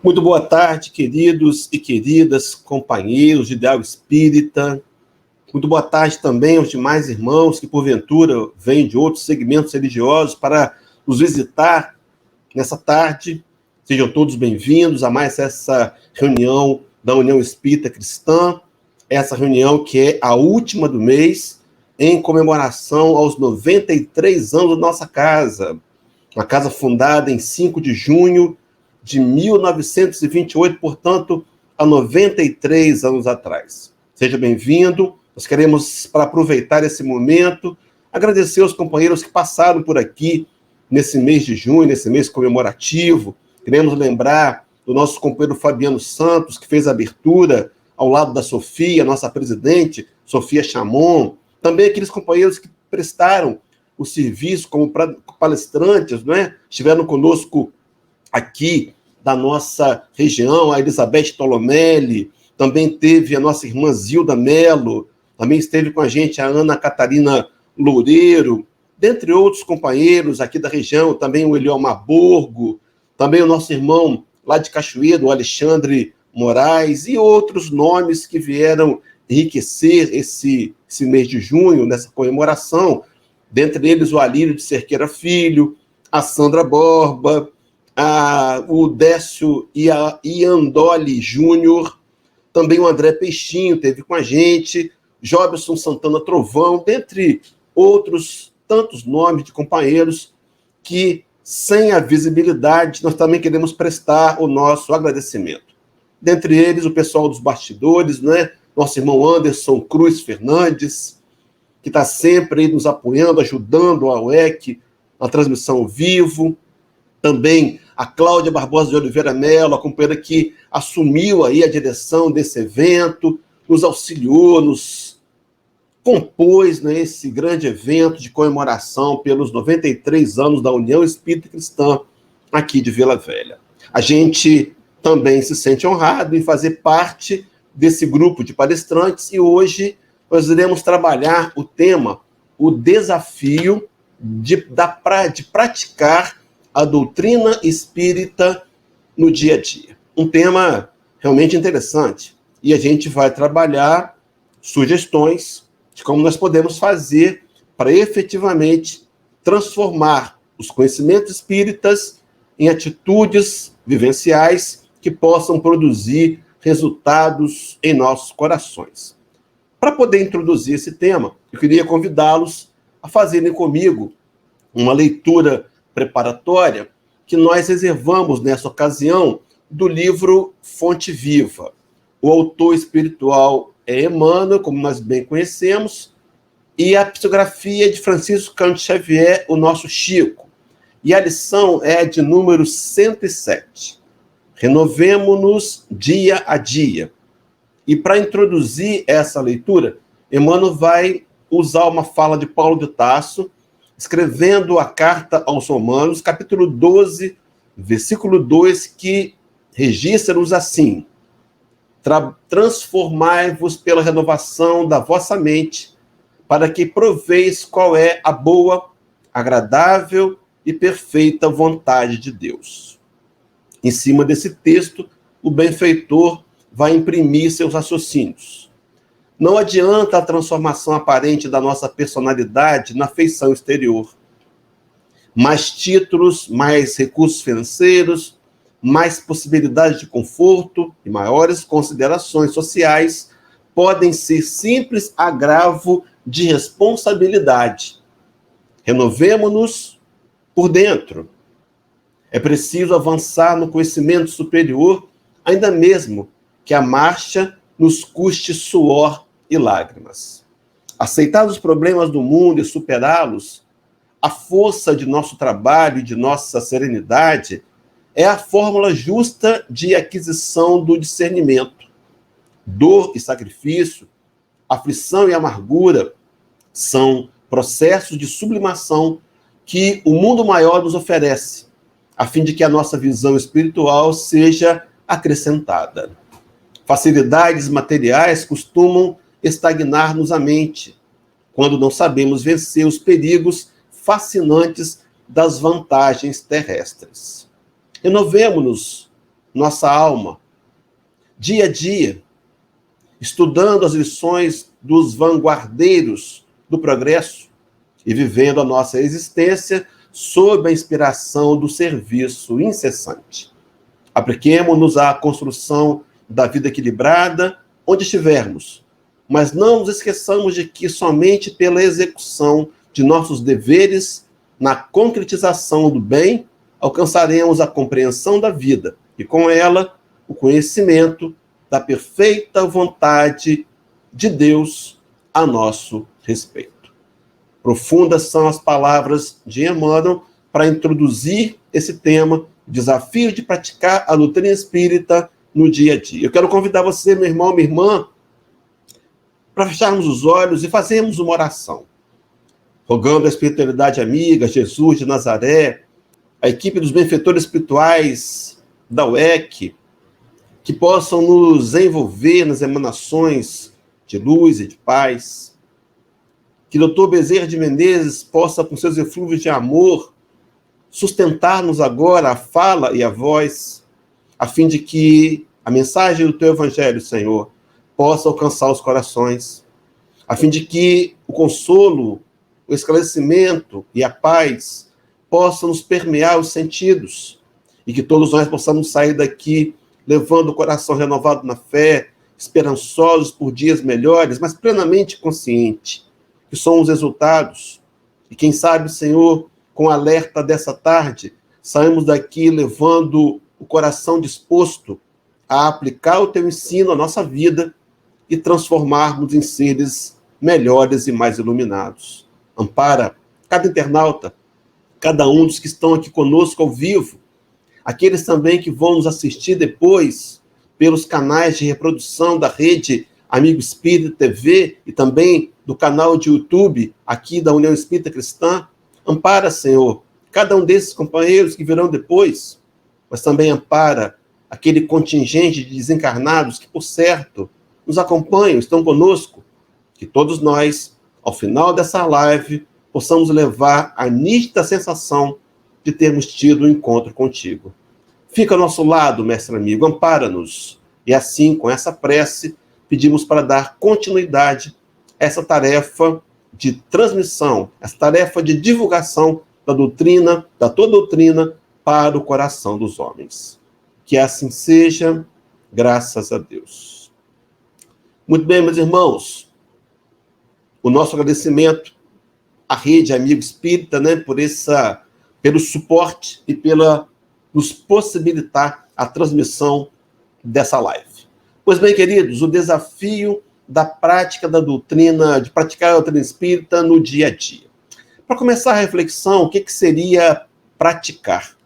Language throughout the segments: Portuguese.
Muito boa tarde, queridos e queridas companheiros de Ideal Espírita. Muito boa tarde também aos demais irmãos que, porventura, vêm de outros segmentos religiosos para nos visitar nessa tarde. Sejam todos bem-vindos a mais essa reunião da União Espírita Cristã, essa reunião que é a última do mês, em comemoração aos 93 anos da nossa casa. Uma casa fundada em 5 de junho de 1928, portanto, há 93 anos atrás. Seja bem-vindo. Nós queremos, para aproveitar esse momento, agradecer aos companheiros que passaram por aqui nesse mês de junho, nesse mês comemorativo. Queremos lembrar do nosso companheiro Fabiano Santos, que fez a abertura ao lado da Sofia, nossa presidente, Sofia Chamon. Também aqueles companheiros que prestaram o serviço como palestrantes, né? Estiveram conosco aqui da nossa região, a Elizabeth Tolomelli, também teve a nossa irmã Zilda Mello, também esteve com a gente a Ana Catarina Loureiro, dentre outros companheiros aqui da região, também o Eliomar Borgo, também o nosso irmão lá de Cachoeira, o Alexandre Moraes, e outros nomes que vieram enriquecer esse mês de junho, nessa comemoração, dentre eles o Alírio de Cerqueira Filho, a Sandra Borba, o Décio Iandoli Júnior, também o André Peixinho esteve com a gente, Jobson Santana Trovão, dentre outros tantos nomes de companheiros que, sem a visibilidade, nós também queremos prestar o nosso agradecimento. Dentre eles, o pessoal dos bastidores, né? Nosso irmão Anderson Cruz Fernandes, que está sempre aí nos apoiando, ajudando a UEC na transmissão ao vivo. Também a Cláudia Barbosa de Oliveira Mello, a companheira que assumiu aí a direção desse evento, nos auxiliou, nos compôs, né, esse grande evento de comemoração pelos 93 anos da União Espírita Cristã aqui de Vila Velha. A gente também se sente honrado em fazer parte desse grupo de palestrantes e hoje nós iremos trabalhar o tema, o desafio de praticar a doutrina espírita no dia a dia. Um tema realmente interessante. E a gente vai trabalhar sugestões de como nós podemos fazer para efetivamente transformar os conhecimentos espíritas em atitudes vivenciais que possam produzir resultados em nossos corações. Para poder introduzir esse tema, eu queria convidá-los a fazerem comigo uma leitura preparatória que nós reservamos nessa ocasião do livro Fonte Viva. O autor espiritual é Emmanuel, como nós bem conhecemos, e a psicografia de Francisco Cândido Xavier, o nosso Chico. E a lição é de número 107. Renovemo-nos dia a dia. E para introduzir essa leitura, Emmanuel vai usar uma fala de Paulo de Tarso, escrevendo a carta aos Romanos, capítulo 12, versículo 2, que registra-nos assim: transformai-vos pela renovação da vossa mente, para que proveis qual é a boa, agradável e perfeita vontade de Deus. Em cima desse texto, o benfeitor vai imprimir seus raciocínios. Não adianta a transformação aparente da nossa personalidade na feição exterior. Mais títulos, mais recursos financeiros, mais possibilidades de conforto e maiores considerações sociais podem ser simples agravo de responsabilidade. Renovemo-nos por dentro. É preciso avançar no conhecimento superior, ainda mesmo que a marcha nos custe suor e lágrimas. Aceitar os problemas do mundo e superá-los, a força de nosso trabalho e de nossa serenidade, é a fórmula justa de aquisição do discernimento. Dor e sacrifício, aflição e amargura são processos de sublimação que o mundo maior nos oferece, a fim de que a nossa visão espiritual seja acrescentada. Facilidades materiais costumam estagnar-nos a mente, quando não sabemos vencer os perigos fascinantes das vantagens terrestres. Renovemo-nos nossa alma, dia a dia, estudando as lições dos vanguardeiros do progresso e vivendo a nossa existência sob a inspiração do serviço incessante. Apliquemo-nos à construção da vida equilibrada onde estivermos, mas não nos esqueçamos de que somente pela execução de nossos deveres, na concretização do bem, alcançaremos a compreensão da vida e, com ela, o conhecimento da perfeita vontade de Deus a nosso respeito. Profundas são as palavras de Emmanuel para introduzir esse tema, o desafio de praticar a doutrina espírita no dia a dia. Eu quero convidar você, meu irmão, minha irmã, para fecharmos os olhos e fazermos uma oração, rogando a espiritualidade amiga, Jesus de Nazaré, a equipe dos benfeitores espirituais da UEC, que possam nos envolver nas emanações de luz e de paz. Que Dr. Bezerra de Menezes possa, com seus eflúvios de amor, sustentar-nos agora a fala e a voz, a fim de que a mensagem do Teu Evangelho, Senhor, possa alcançar os corações, a fim de que o consolo, o esclarecimento e a paz possam nos permear os sentidos e que todos nós possamos sair daqui levando o coração renovado na fé, esperançosos por dias melhores, mas plenamente consciente que são os resultados. E quem sabe, Senhor, com o alerta dessa tarde, saímos daqui levando o coração disposto a aplicar o Teu ensino à nossa vida e transformarmos em seres melhores e mais iluminados. Ampara cada internauta, cada um dos que estão aqui conosco ao vivo, aqueles também que vão nos assistir depois pelos canais de reprodução da rede Amigo Espírita TV e também do canal de YouTube aqui da União Espírita Cristã. Ampara, Senhor, cada um desses companheiros que virão depois, mas também ampara aquele contingente de desencarnados que, por certo, nos acompanham, estão conosco, que todos nós, ao final dessa live, possamos levar a nítida sensação de termos tido um encontro contigo. Fica ao nosso lado, mestre amigo, ampara-nos. E assim, com essa prece, pedimos para dar continuidade a essa tarefa de transmissão, essa tarefa de divulgação da doutrina, da tua doutrina, para o coração dos homens. Que assim seja, graças a Deus. Muito bem, meus irmãos, o nosso agradecimento à Rede Amigo Espírita, né, pelo suporte e pela nos possibilitar a transmissão dessa live. Pois bem, queridos, o desafio da prática da doutrina, de praticar a doutrina espírita no dia a dia. Para começar a reflexão, o que seria praticar?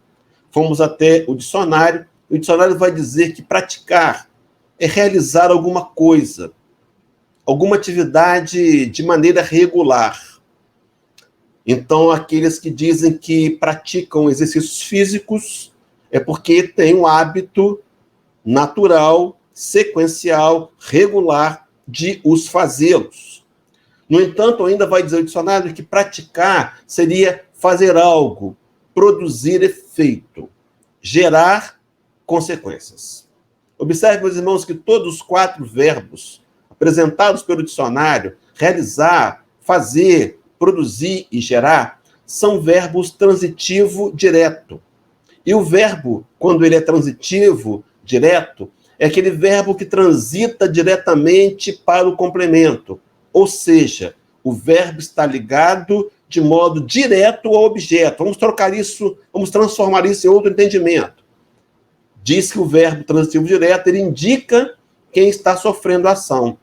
Fomos até o dicionário vai dizer que praticar é realizar alguma coisa, alguma atividade de maneira regular. Então, aqueles que dizem que praticam exercícios físicos é porque tem um hábito natural, sequencial, regular de os fazê-los. No entanto, ainda vai dizer o dicionário que praticar seria fazer algo, produzir efeito, gerar consequências. Observe, meus irmãos, que todos os 4 verbos apresentados pelo dicionário, realizar, fazer, produzir e gerar, são verbos transitivo direto. E o verbo, quando ele é transitivo direto, é aquele verbo que transita diretamente para o complemento. Ou seja, o verbo está ligado de modo direto ao objeto. Vamos transformar isso em outro entendimento. Diz que o verbo transitivo direto, ele indica quem está sofrendo a ação.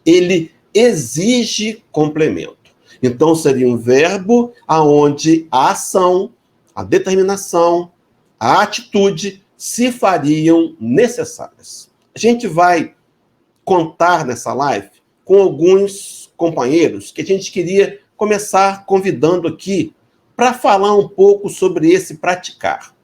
Ele exige complemento. Então, seria um verbo aonde a ação, a determinação, a atitude se fariam necessárias. A gente vai contar nessa live com alguns companheiros que a gente queria começar convidando aqui para falar um pouco sobre esse praticar.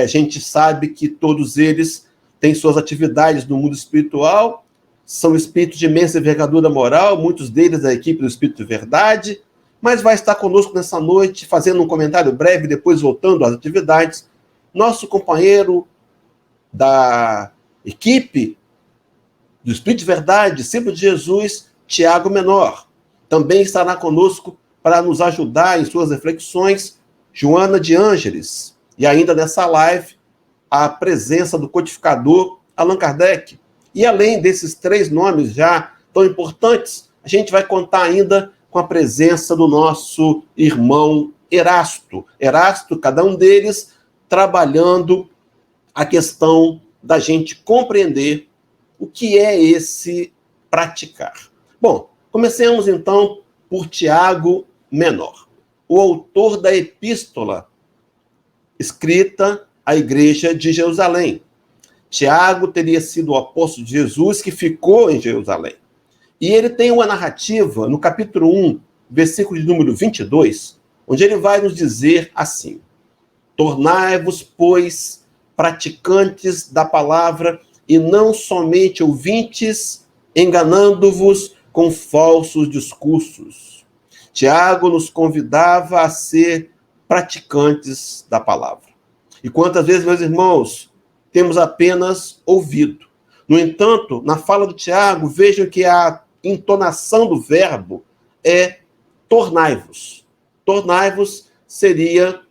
A gente sabe que todos eles têm suas atividades no mundo espiritual, são espíritos de imensa envergadura moral, muitos deles da equipe do Espírito de Verdade, mas vai estar conosco nessa noite, fazendo um comentário breve, depois voltando às atividades, nosso companheiro da equipe do Espírito de Verdade, discípulo de Jesus, Tiago Menor. Também estará conosco para nos ajudar em suas reflexões, Joana de Ângeles. E ainda nessa live, a presença do codificador Allan Kardec. E além desses 3 nomes já tão importantes, a gente vai contar ainda com a presença do nosso irmão Erasto. Erasto, cada um deles trabalhando a questão da gente compreender o que é esse praticar. Bom, comecemos então por Tiago Menor, o autor da epístola escrita à igreja de Jerusalém. Tiago teria sido o apóstolo de Jesus que ficou em Jerusalém. E ele tem uma narrativa no capítulo 1, versículo de número 22, onde ele vai nos dizer assim: tornai-vos, pois, praticantes da palavra e não somente ouvintes, enganando-vos com falsos discursos. Tiago nos convidava a ser praticantes da palavra. E quantas vezes, meus irmãos, temos apenas ouvido. No entanto, na fala do Tiago, vejam que a entonação do verbo é tornai-vos. Tornai-vos seria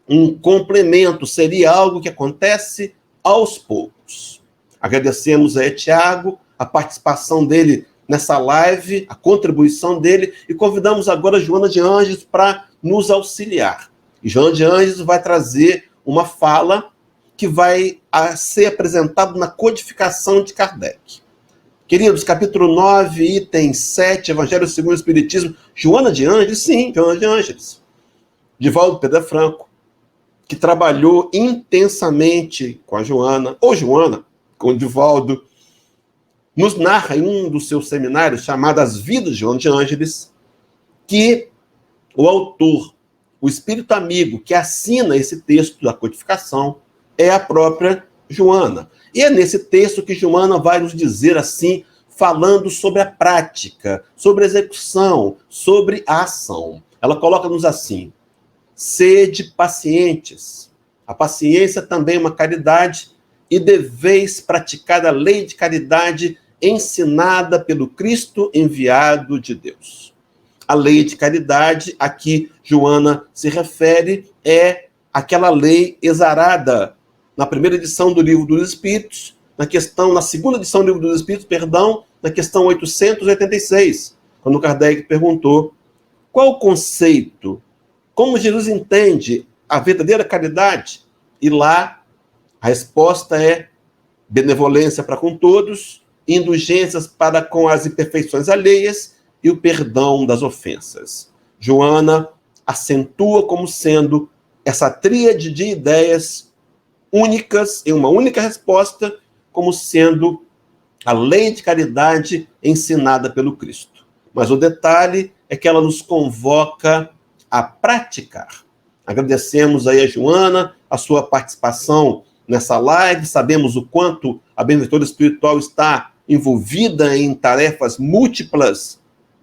um complemento, seria algo que acontece aos poucos. Agradecemos a Tiago, a participação dele nessa live, a contribuição dele, e convidamos agora a Joana de Ângeles para nos auxiliar. E Joana de Ângeles vai trazer uma fala que vai ser apresentada na codificação de Kardec. Queridos, capítulo 9, item 7, Evangelho segundo o Espiritismo, Joana de Ângeles, sim, Joana de Ângeles. Divaldo Pedro Franco, que trabalhou intensamente com a Joana, ou Joana, com o Divaldo, nos narra em um dos seus seminários, chamado As Vidas de Joana de Ângeles, que o autor, o espírito amigo que assina esse texto da codificação, é a própria Joana. E é nesse texto que Joana vai nos dizer assim, falando sobre a prática, sobre a execução, sobre a ação. Ela coloca-nos assim: sede pacientes. A paciência também é uma caridade, e deveis praticar a lei de caridade ensinada pelo Cristo enviado de Deus. A lei de caridade a que Joana se refere é aquela lei exarada na primeira edição do Livro dos Espíritos, na segunda edição do Livro dos Espíritos, na questão 886, quando Kardec perguntou qual o conceito, como Jesus entende a verdadeira caridade, e lá a resposta é benevolência para com todos, indulgências para com as imperfeições alheias e o perdão das ofensas. Joana acentua como sendo essa tríade de ideias únicas, em uma única resposta, como sendo a lei de caridade ensinada pelo Cristo. Mas o detalhe é que ela nos convoca a praticar. Agradecemos aí a Joana, a sua participação nessa live, sabemos o quanto a benfeitora espiritual está envolvida em tarefas múltiplas,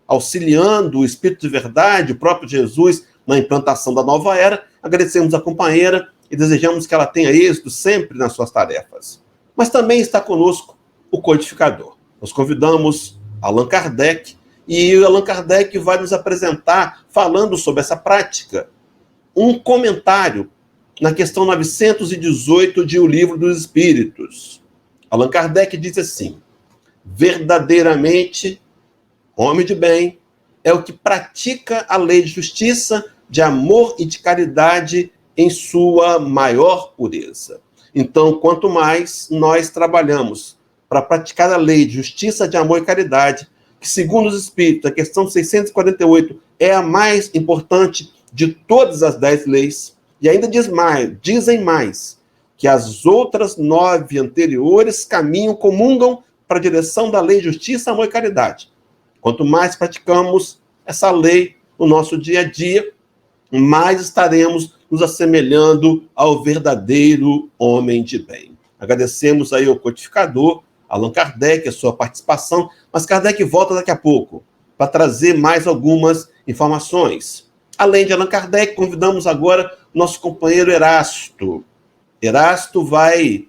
auxiliando o Espírito de Verdade, o próprio Jesus, na implantação da nova era. Agradecemos a companheira e desejamos que ela tenha êxito sempre nas suas tarefas. Mas também está conosco o codificador. Nós convidamos Allan Kardec, e Allan Kardec vai nos apresentar, falando sobre essa prática, um comentário na questão 918 de O Livro dos Espíritos. Allan Kardec diz assim: verdadeiramente, homem de bem é o que pratica a lei de justiça, de amor e de caridade em sua maior pureza. Então, quanto mais nós trabalhamos para praticar a lei de justiça, de amor e caridade, que segundo os Espíritos, a questão 648 é a mais importante de todas as 10 leis, e ainda dizem mais, que as outras 9 anteriores comungam para a direção da lei de justiça, amor e caridade. Quanto mais praticamos essa lei no nosso dia a dia, mais estaremos nos assemelhando ao verdadeiro homem de bem. Agradecemos aí ao codificador, Allan Kardec, a sua participação, mas Kardec volta daqui a pouco para trazer mais algumas informações. Além de Allan Kardec, convidamos agora nosso companheiro Erasto. Erasto vai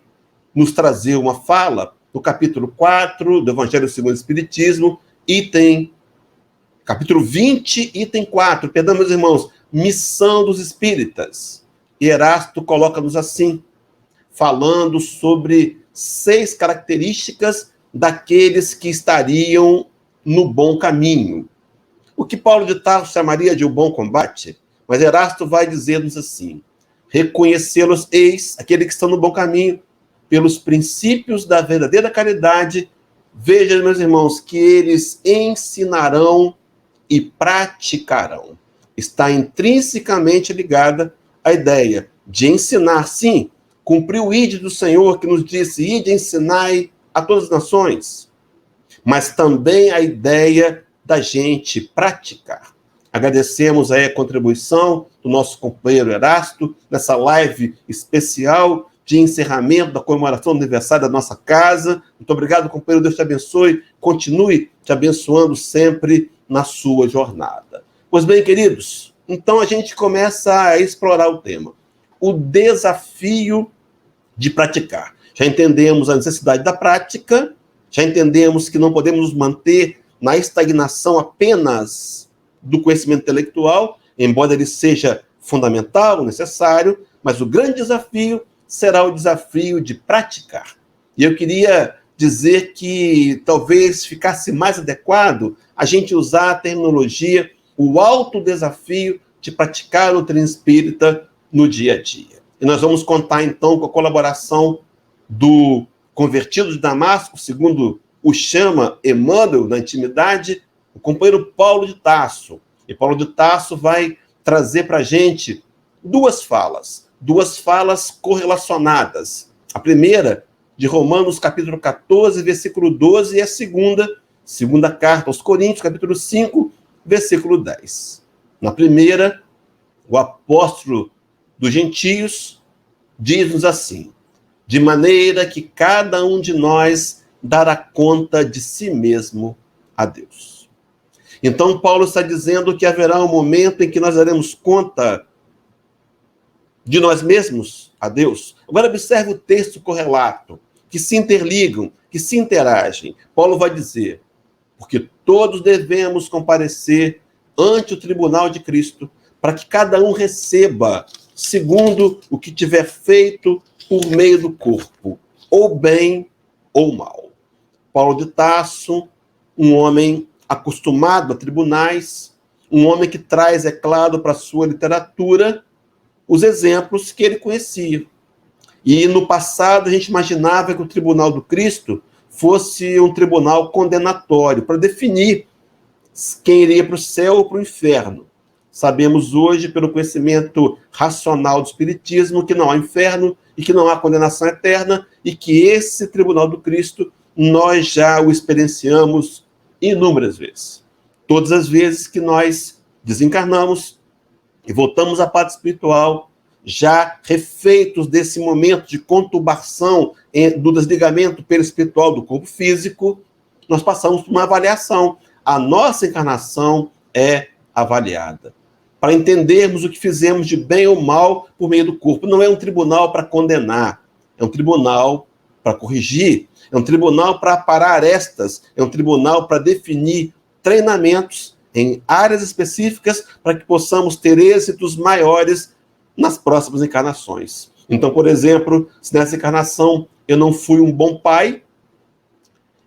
nos trazer uma fala no capítulo 4 do Evangelho segundo o Espiritismo, capítulo 20, item 4, perdão, meus irmãos, missão dos espíritas. E Erasto coloca-nos assim, falando sobre 6 características daqueles que estariam no bom caminho. O que Paulo de Tarso chamaria de o bom combate, mas Erasto vai dizer-nos assim: reconhecê-los eis, aqueles que estão no bom caminho, pelos princípios da verdadeira caridade. Veja, meus irmãos, que eles ensinarão e praticarão. Está intrinsecamente ligada à ideia de ensinar, sim, cumprir o ide do Senhor que nos disse, ide ensinai a todas as nações, mas também a ideia da gente praticar. Agradecemos aí a contribuição do nosso companheiro Erasto nessa live especial de encerramento da comemoração do aniversário da nossa casa. Muito obrigado, companheiro. Deus te abençoe. Continue te abençoando sempre na sua jornada. Pois bem, queridos, então a gente começa a explorar o tema. O desafio de praticar. Já entendemos a necessidade da prática, já entendemos que não podemos nos manter na estagnação apenas do conhecimento intelectual, embora ele seja fundamental, necessário, mas o grande desafio será o desafio de praticar. E eu queria dizer que talvez ficasse mais adequado a gente usar a terminologia, o alto desafio de praticar a doutrina espírita no dia a dia. E nós vamos contar, então, com a colaboração do convertido de Damasco, segundo o chama Emmanuel na intimidade, o companheiro Paulo de Tarso. E Paulo de Tarso vai trazer para a gente duas falas correlacionadas. A primeira, de Romanos, capítulo 14, versículo 12, e a segunda carta aos Coríntios, capítulo 5, versículo 10. Na primeira, o apóstolo dos gentios diz-nos assim: de maneira que cada um de nós dará conta de si mesmo a Deus. Então, Paulo está dizendo que haverá um momento em que nós daremos conta de nós mesmos a Deus. Agora, observe o texto correlato, que se interligam, que se interagem. Paulo vai dizer: porque todos devemos comparecer ante o tribunal de Cristo, para que cada um receba segundo o que tiver feito por meio do corpo, ou bem ou mal. Paulo de Tarso, um homem acostumado a tribunais, um homem que traz, é claro, para a sua literatura os exemplos que ele conhecia. E no passado a gente imaginava que o tribunal do Cristo fosse um tribunal condenatório, para definir quem iria para o céu ou para o inferno. Sabemos hoje, pelo conhecimento racional do Espiritismo, que não há inferno e que não há condenação eterna, e que esse tribunal do Cristo nós já o experienciamos inúmeras vezes. Todas as vezes que nós desencarnamos e voltamos à pátria espiritual, já refeitos desse momento de conturbação do desligamento perispiritual do corpo físico, nós passamos por uma avaliação. A nossa encarnação é avaliada, para entendermos o que fizemos de bem ou mal por meio do corpo. Não é um tribunal para condenar, é um tribunal para corrigir, é um tribunal para aparar arestas, é um tribunal para definir treinamentos em áreas específicas para que possamos ter êxitos maiores nas próximas encarnações. Então, por exemplo, se nessa encarnação eu não fui um bom pai,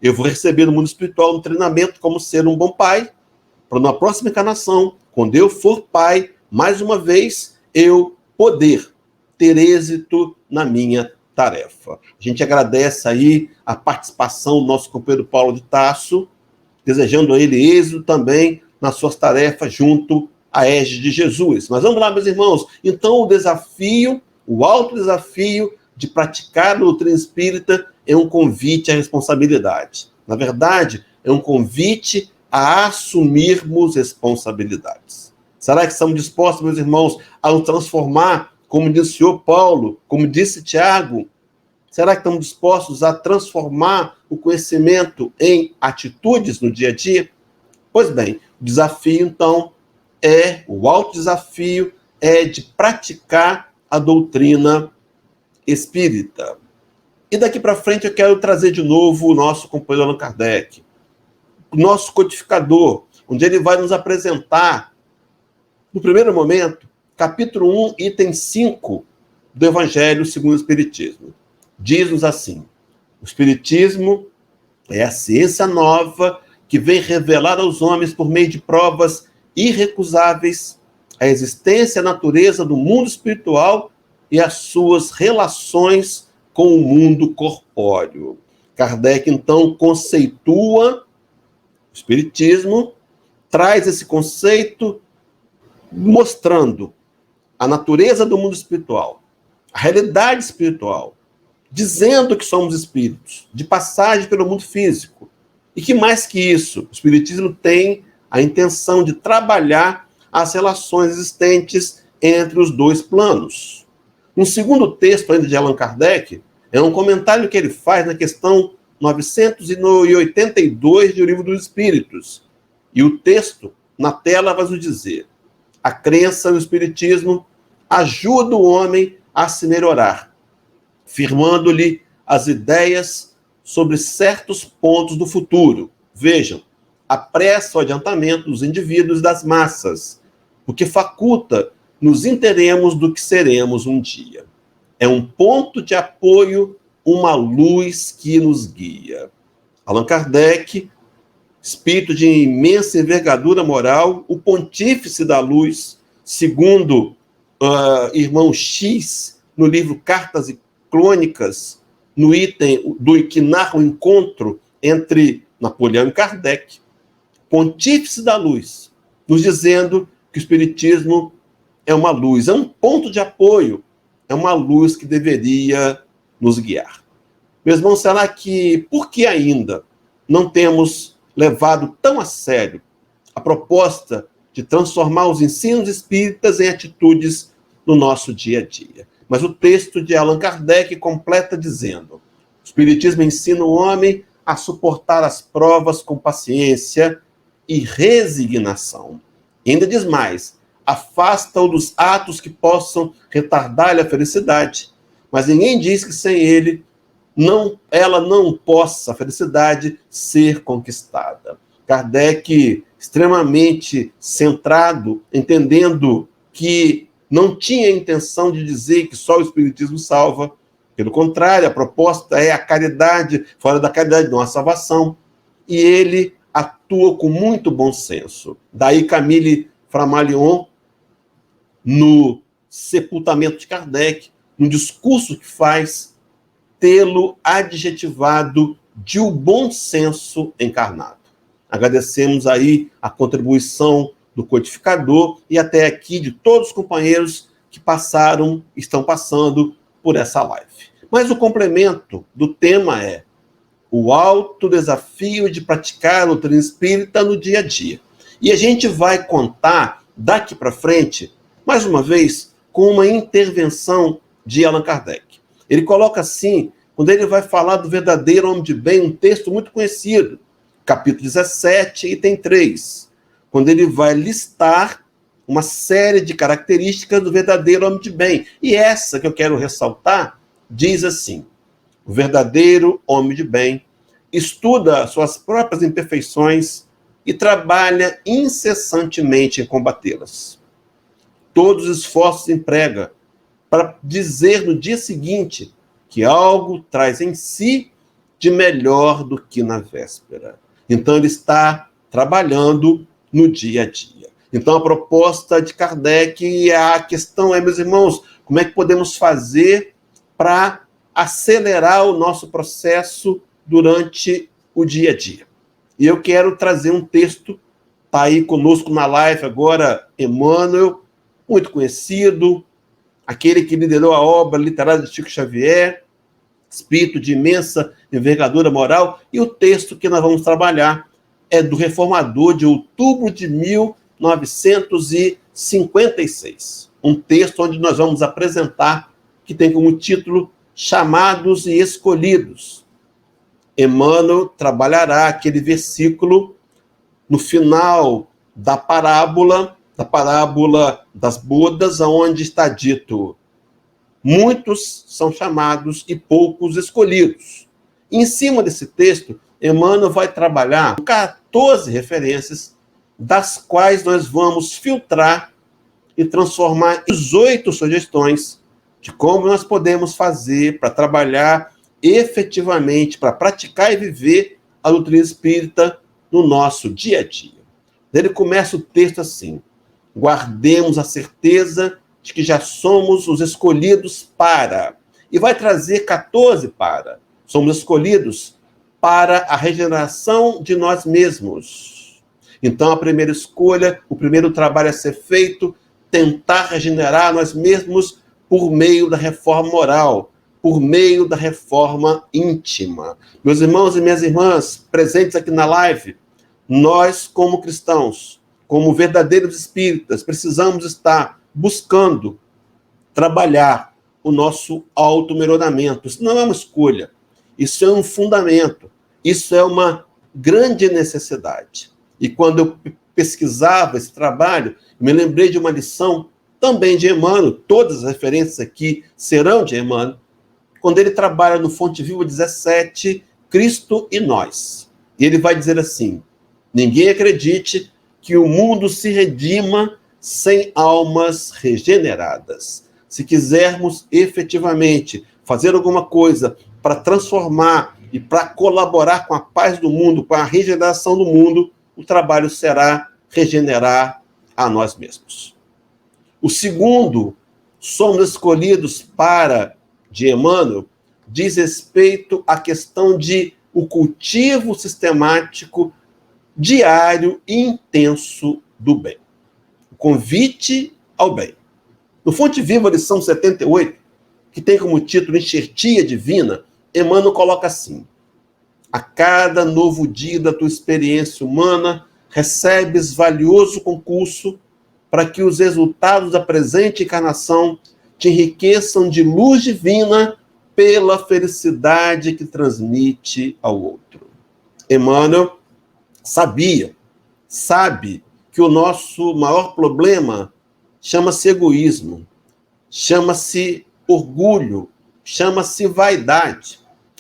eu vou receber no mundo espiritual um treinamento como ser um bom pai, para na próxima encarnação, quando eu for pai, mais uma vez, eu poder ter êxito na minha tarefa. A gente agradece aí a participação do nosso companheiro Paulo de Tarso, desejando a ele êxito também nas suas tarefas junto à égide de Jesus. Mas vamos lá, meus irmãos. Então, o desafio, o alto desafio de praticar a doutrina espírita é um convite à responsabilidade. Na verdade, é um convite a assumirmos responsabilidades. Será que estamos dispostos, meus irmãos, a nos transformar, como disse o senhor Paulo, como disse Tiago? Será que estamos dispostos a transformar o conhecimento em atitudes no dia a dia? Pois bem, o desafio, então, o alto desafio é de praticar a doutrina espírita. E daqui para frente eu quero trazer de novo o nosso companheiro Allan Kardec, o nosso codificador, onde ele vai nos apresentar, no primeiro momento, capítulo 1, item 5 do Evangelho segundo o Espiritismo. Diz-nos assim: o Espiritismo é a ciência nova que vem revelar aos homens, por meio de provas irrecusáveis, a existência e a natureza do mundo espiritual e as suas relações com o mundo corpóreo. Kardec, então, conceitua o Espiritismo, traz esse conceito mostrando a natureza do mundo espiritual, a realidade espiritual, dizendo que somos espíritos, de passagem pelo mundo físico. E que mais que isso, o Espiritismo tem a intenção de trabalhar as relações existentes entre os dois planos. Um segundo texto ainda de Allan Kardec é um comentário que ele faz na questão 982 do Livro dos Espíritos. E o texto, na tela, vai nos dizer: a crença no Espiritismo ajuda o homem a se melhorar, firmando-lhe as ideias sobre certos pontos do futuro. Vejam, apressa o adiantamento dos indivíduos e das massas, porque faculta nos enteremos do que seremos um dia. É um ponto de apoio, uma luz que nos guia. Allan Kardec, espírito de imensa envergadura moral, o pontífice da luz, segundo irmão X, no livro Cartas e Crônicas, no item do que narra o encontro entre Napoleão e Kardec, pontífice da luz, nos dizendo que o Espiritismo é uma luz, é um ponto de apoio, é uma luz que deveria nos guiar. Meus irmãos, será que, por que ainda não temos levado tão a sério a proposta de transformar os ensinos espíritas em atitudes no nosso dia a dia? Mas o texto de Allan Kardec completa dizendo: o Espiritismo ensina o homem a suportar as provas com paciência e resignação. E ainda diz mais: afasta-o dos atos que possam retardar-lhe a felicidade. Mas ninguém diz que sem ele ela não possa, a felicidade, ser conquistada. Kardec, extremamente centrado, entendendo que não tinha a intenção de dizer que só o Espiritismo salva. Pelo contrário, a proposta é a caridade, fora da caridade não há salvação. E ele atua com muito bom senso. Daí Camille Flammarion, no sepultamento de Kardec, no discurso que faz, tê-lo adjetivado de o bom senso encarnado. Agradecemos aí a contribuição do codificador e até aqui de todos os companheiros que passaram, estão passando por essa live. Mas o complemento do tema é o alto desafio de praticar a doutrina espírita no dia a dia. E a gente vai contar daqui para frente, mais uma vez, com uma intervenção de Allan Kardec. Ele coloca assim, quando ele vai falar do verdadeiro homem de bem, um texto muito conhecido, capítulo 17, item 3, quando ele vai listar uma série de características do verdadeiro homem de bem. E essa que eu quero ressaltar diz assim: o verdadeiro homem de bem estuda suas próprias imperfeições e trabalha incessantemente em combatê-las. Todos os esforços emprega para dizer no dia seguinte que algo traz em si de melhor do que na véspera. Então, ele está trabalhando no dia a dia. Então, a proposta de Kardec, a questão é, meus irmãos, como é que podemos fazer para acelerar o nosso processo durante o dia a dia? E eu quero trazer um texto, está aí conosco na live agora, Emmanuel, muito conhecido, aquele que liderou a obra literária de Chico Xavier, espírito de imensa envergadura moral, e o texto que nós vamos trabalhar é do Reformador, de outubro de 1956. Um texto onde nós vamos apresentar, que tem como título Chamados e Escolhidos. Emmanuel trabalhará aquele versículo no final da parábola das bodas, onde está dito: Muitos são chamados e poucos escolhidos. Em cima desse texto, Emmanuel vai trabalhar 14 referências, das quais nós vamos filtrar e transformar em 18 sugestões de como nós podemos fazer para trabalhar efetivamente, para praticar e viver a doutrina espírita no nosso dia a dia. Ele começa o texto assim: guardemos a certeza de que já somos os escolhidos para. E vai trazer 14 para. Somos escolhidos para a regeneração de nós mesmos. Então, a primeira escolha, o primeiro trabalho a ser feito, tentar regenerar nós mesmos por meio da reforma moral, por meio da reforma íntima. Meus irmãos e minhas irmãs, presentes aqui na live, nós, como cristãos, como verdadeiros espíritas, precisamos estar buscando trabalhar o nosso auto-melhoramento. Isso não é uma escolha, isso é um fundamento, isso é uma grande necessidade. E quando eu pesquisava esse trabalho, me lembrei de uma lição também de Emmanuel, todas as referências aqui serão de Emmanuel, quando ele trabalha no Fonte Viva 17, Cristo e Nós. E ele vai dizer assim: ninguém acredite que o mundo se redima sem almas regeneradas. Se quisermos efetivamente fazer alguma coisa para transformar e para colaborar com a paz do mundo, com a regeneração do mundo, o trabalho será regenerar a nós mesmos. O segundo, somos escolhidos para, de Emmanuel, diz respeito à questão de o cultivo sistemático, diário e intenso do bem. O convite ao bem. No Fonte Viva, lição 78, que tem como título Enxertia Divina, Emmanuel coloca assim: a cada novo dia da tua experiência humana, recebes valioso concurso para que os resultados da presente encarnação te enriqueçam de luz divina pela felicidade que transmite ao outro. Emmanuel sabe que o nosso maior problema chama-se egoísmo, chama-se orgulho, chama-se vaidade.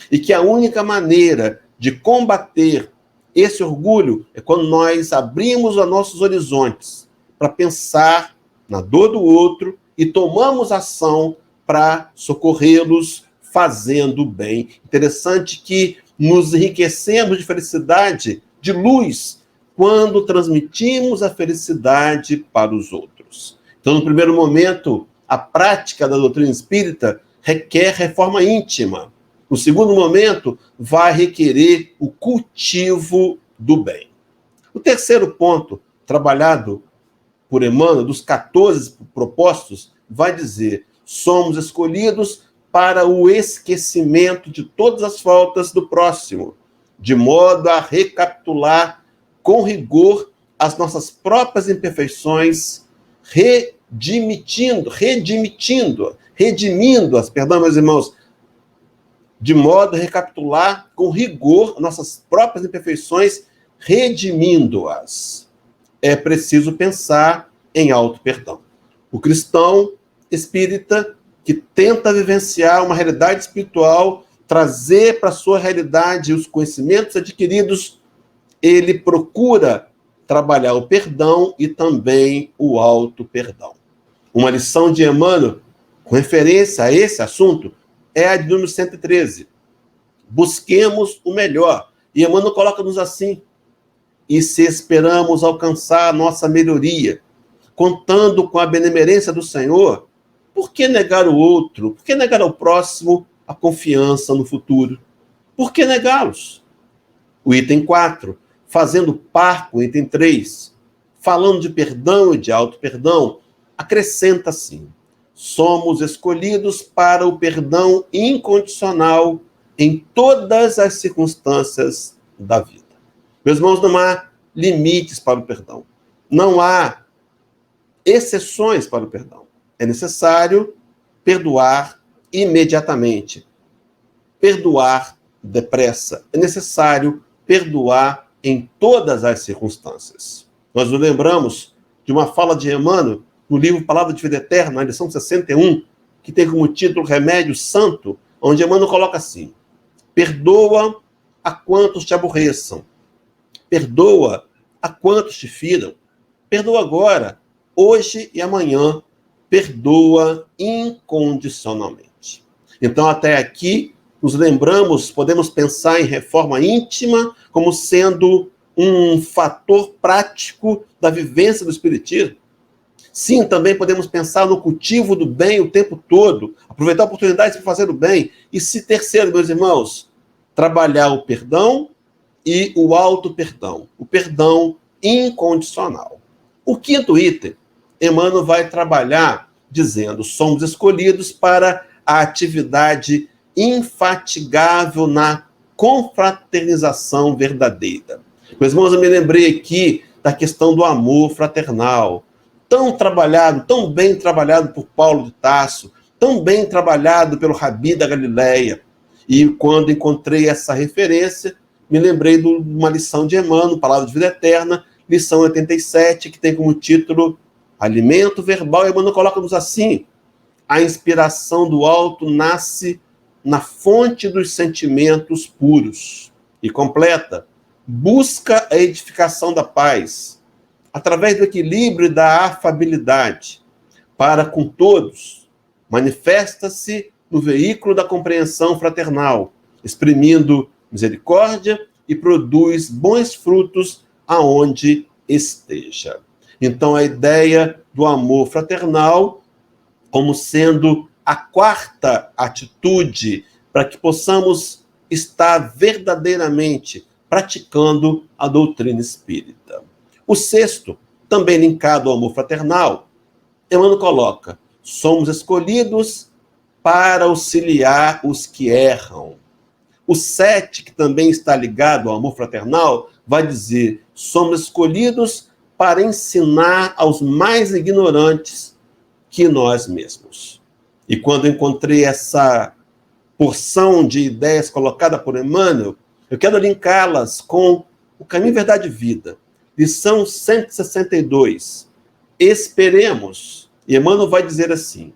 E que a única maneira de combater esse orgulho é quando nós abrimos os nossos horizontes para pensar na dor do outro e tomamos ação para socorrê-los fazendo bem. Interessante que nos enriquecemos de felicidade, de luz, quando transmitimos a felicidade para os outros. Então, no primeiro momento, a prática da doutrina espírita requer reforma íntima. No segundo momento, vai requerer o cultivo do bem. O terceiro ponto, trabalhado por Emmanuel, dos 14 propostos, vai dizer: somos escolhidos para o esquecimento de todas as faltas do próximo, de modo a recapitular com rigor as nossas próprias imperfeições, redimindo-as, perdão, meus irmãos, de modo a recapitular com rigor nossas próprias imperfeições, redimindo-as. É preciso pensar em auto-perdão. O cristão espírita que tenta vivenciar uma realidade espiritual, trazer para a sua realidade os conhecimentos adquiridos, ele procura trabalhar o perdão e também o auto-perdão. Uma lição de Emmanuel, com referência a esse assunto, é a de número 113. Busquemos o melhor. E Emmanuel coloca-nos assim: e se esperamos alcançar a nossa melhoria, contando com a benemerência do Senhor, por que negar o outro? Por que negar ao próximo a confiança no futuro? Por que negá-los? O item 4, fazendo par com o item 3, falando de perdão e de auto-perdão, acrescenta assim: somos escolhidos para o perdão incondicional em todas as circunstâncias da vida. Meus irmãos, não há limites para o perdão. Não há exceções para o perdão. É necessário perdoar imediatamente. Perdoar depressa. É necessário perdoar em todas as circunstâncias. Nós nos lembramos de uma fala de Emmanuel no livro Palavra de Vida Eterna, na lição 61, que tem como título Remédio Santo, onde Emmanuel coloca assim: perdoa a quantos te aborreçam, perdoa a quantos te firam, perdoa agora, hoje e amanhã, perdoa incondicionalmente. Então, até aqui, nos lembramos, podemos pensar em reforma íntima como sendo um fator prático da vivência do Espiritismo. Sim, também podemos pensar no cultivo do bem o tempo todo, aproveitar a oportunidade de fazer o bem. E se terceiro, meus irmãos, trabalhar o perdão e o auto-perdão, o perdão incondicional. O quinto item, Emmanuel vai trabalhar dizendo: somos escolhidos para a atividade infatigável na confraternização verdadeira. Meus irmãos, eu me lembrei aqui da questão do amor fraternal, tão trabalhado, tão bem trabalhado por Paulo de Tarso, tão bem trabalhado pelo Rabi da Galileia. E quando encontrei essa referência, me lembrei de uma lição de Emmanuel, Palavra de Vida Eterna, lição 87, que tem como título Alimento Verbal. E Emmanuel coloca-nos assim: a inspiração do alto nasce na fonte dos sentimentos puros. E completa: busca a edificação da paz, através do equilíbrio e da afabilidade, para com todos, manifesta-se no veículo da compreensão fraternal, exprimindo misericórdia e produz bons frutos aonde esteja. Então, a ideia do amor fraternal como sendo a quarta atitude para que possamos estar verdadeiramente praticando a doutrina espírita. O sexto, também linkado ao amor fraternal, Emmanuel coloca: somos escolhidos para auxiliar os que erram. O 7, que também está ligado ao amor fraternal, vai dizer: somos escolhidos para ensinar aos mais ignorantes que nós mesmos. E quando encontrei essa porção de ideias colocada por Emmanuel, eu quero linká-las com o Caminho, Verdade e Vida. Lição 162. Esperemos. E Emmanuel vai dizer assim: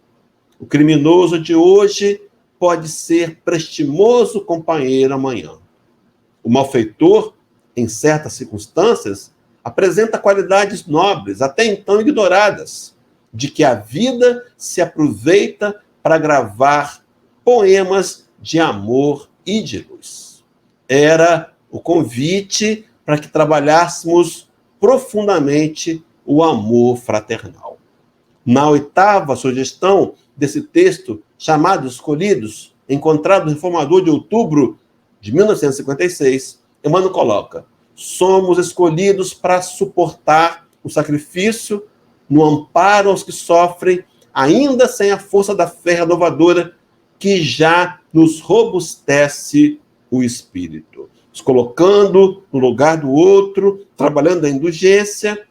o criminoso de hoje pode ser prestimoso companheiro amanhã. O malfeitor, em certas circunstâncias, apresenta qualidades nobres, até então ignoradas, de que a vida se aproveita para gravar poemas de amor e de luz. Era o convite para que trabalhássemos profundamente o amor fraternal. Na 8ª sugestão desse texto, chamado Escolhidos, encontrado no Reformador de outubro de 1956, Emmanuel coloca: somos escolhidos para suportar o sacrifício no amparo aos que sofrem, ainda sem a força da fé renovadora que já nos robustece o espírito, nos colocando no lugar do outro, trabalhando a indulgência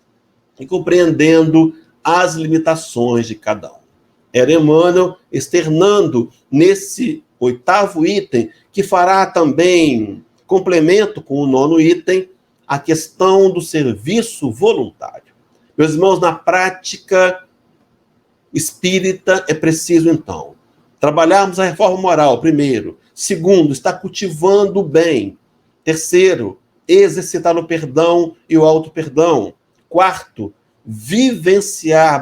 e compreendendo as limitações de cada um. Era Emmanuel externando nesse 8º item, que fará também complemento com o 9º item, a questão do serviço voluntário. Meus irmãos, na prática espírita é preciso, então, trabalharmos a reforma moral, primeiro. Segundo, estar cultivando o bem. Terceiro, exercitar o perdão e o auto-perdão. Quarto,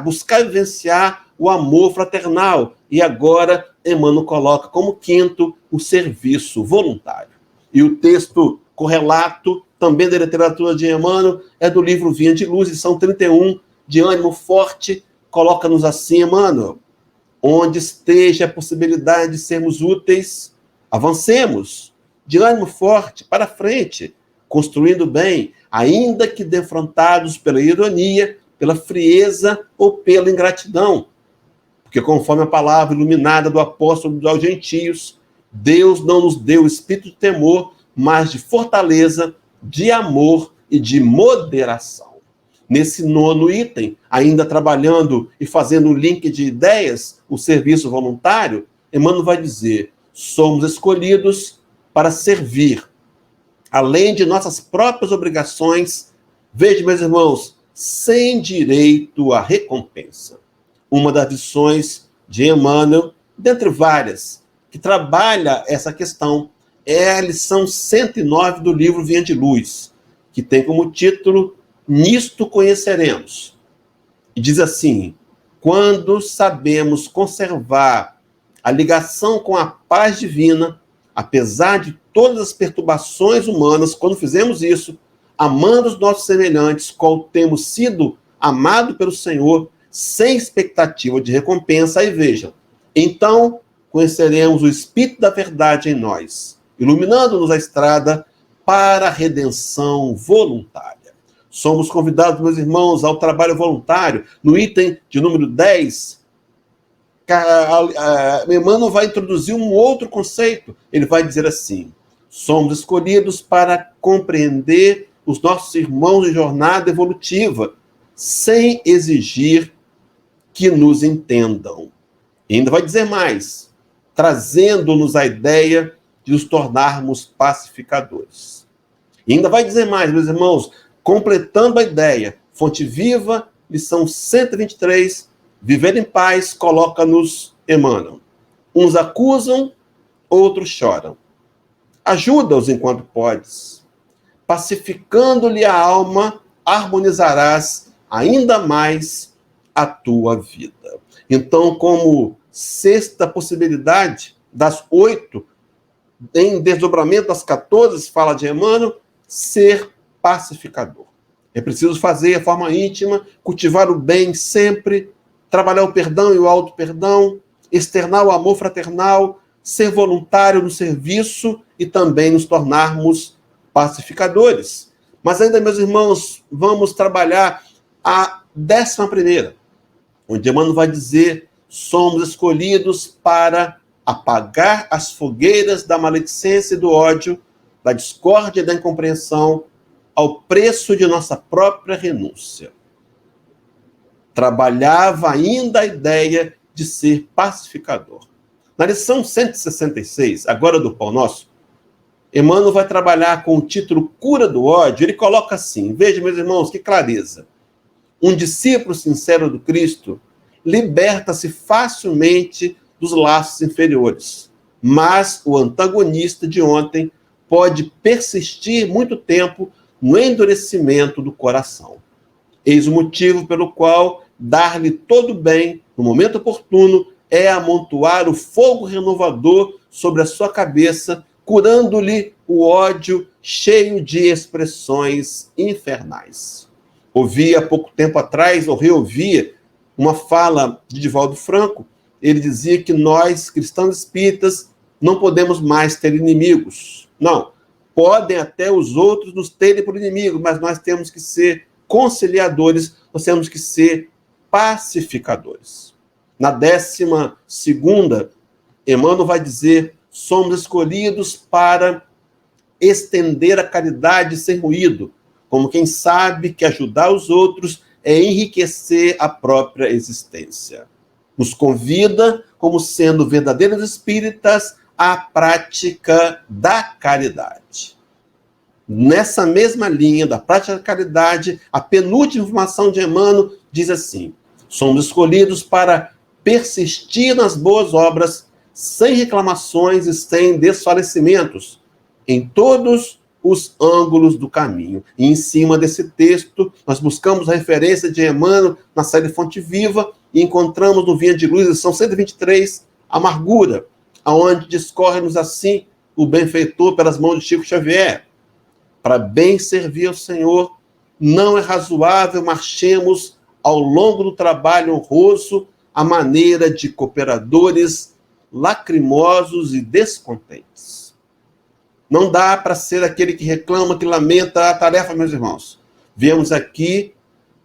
buscar vivenciar o amor fraternal. E agora, Emmanuel coloca como quinto o serviço voluntário. E o texto correlato, também da literatura de Emmanuel, é do livro Vinha de Luz, lição 31, de ânimo forte, coloca-nos assim, Emmanuel: onde esteja a possibilidade de sermos úteis, avancemos, de ânimo forte, para frente, construindo bem, ainda que defrontados pela ironia, pela frieza ou pela ingratidão. Porque conforme a palavra iluminada do apóstolo aos gentios, Deus não nos deu espírito de temor, mas de fortaleza, de amor e de moderação. Nesse 9º item, ainda trabalhando e fazendo um link de ideias, o serviço voluntário, Emmanuel vai dizer: somos escolhidos para servir, além de nossas próprias obrigações, veja, meus irmãos, sem direito à recompensa. Uma das lições de Emmanuel dentre várias, que trabalha essa questão. É a lição 109 do livro Vinha de Luz, que tem como título Nisto Conheceremos. E diz assim: quando sabemos conservar a ligação com a paz divina, apesar de todas as perturbações humanas, quando fizemos isso, amando os nossos semelhantes, qual temos sido amado pelo Senhor, sem expectativa de recompensa, aí vejam, então conheceremos o Espírito da verdade em nós, iluminando-nos a estrada para a redenção voluntária. Somos convidados, meus irmãos, ao trabalho voluntário. No item de número 10, Emmanuel vai introduzir um outro conceito. Ele vai dizer assim: somos escolhidos para compreender os nossos irmãos em jornada evolutiva, sem exigir que nos entendam. E ainda vai dizer mais, trazendo-nos a ideia de nos tornarmos pacificadores. E ainda vai dizer mais, meus irmãos, completando a ideia, Fonte Viva, lição 123, viver em paz, coloca-nos Emmanuel. Uns acusam, outros choram. Ajuda-os enquanto podes. Pacificando-lhe a alma, harmonizarás ainda mais a tua vida. Então, como sexta possibilidade, das 8, em desdobramento das 14, fala de Emmanuel, ser pacificador. É preciso fazer a forma íntima, cultivar o bem sempre, trabalhar o perdão e o auto-perdão, externar o amor fraternal, ser voluntário no serviço e também nos tornarmos pacificadores. Mas ainda, meus irmãos, vamos trabalhar a 11ª, onde Emmanuel vai dizer: somos escolhidos para apagar as fogueiras da maledicência e do ódio, da discórdia e da incompreensão, ao preço de nossa própria renúncia. Trabalhava ainda a ideia de ser pacificador. Na lição 166, agora do Pão Nosso, Emmanuel vai trabalhar com o título Cura do Ódio. Ele coloca assim, veja, meus irmãos, que clareza. Um discípulo sincero do Cristo liberta-se facilmente dos laços inferiores, mas o antagonista de ontem pode persistir muito tempo no endurecimento do coração. Eis o motivo pelo qual dar-lhe todo o bem, no momento oportuno, é amontoar o fogo renovador sobre a sua cabeça, curando-lhe o ódio cheio de expressões infernais. Ouvi há pouco tempo atrás, ou reouvi, uma fala de Divaldo Franco. Ele dizia que nós, cristãos espíritas, não podemos mais ter inimigos. Não, podem até os outros nos terem por inimigos, mas nós temos que ser conciliadores, nós temos que ser pacificadores. Na 12ª, Emmanuel vai dizer: somos escolhidos para estender a caridade sem ruído, como quem sabe que ajudar os outros é enriquecer a própria existência. Nos convida, como sendo verdadeiros espíritas, à prática da caridade. Nessa mesma linha da prática da caridade, a penúltima informação de Emmanuel diz assim: somos escolhidos para persistir nas boas obras, sem reclamações e sem desfalecimentos, em todos os ângulos do caminho. E em cima desse texto, nós buscamos a referência de Emmanuel na série Fonte Viva e encontramos no Vinha de Luz, lição 123, Amargura, aonde discorre-nos assim o benfeitor pelas mãos de Chico Xavier. Para bem servir ao Senhor, não é razoável marchemos ao longo do trabalho honroso à maneira de cooperadores lacrimosos e descontentes. Não dá para ser aquele que reclama, que lamenta a tarefa, meus irmãos. Viemos aqui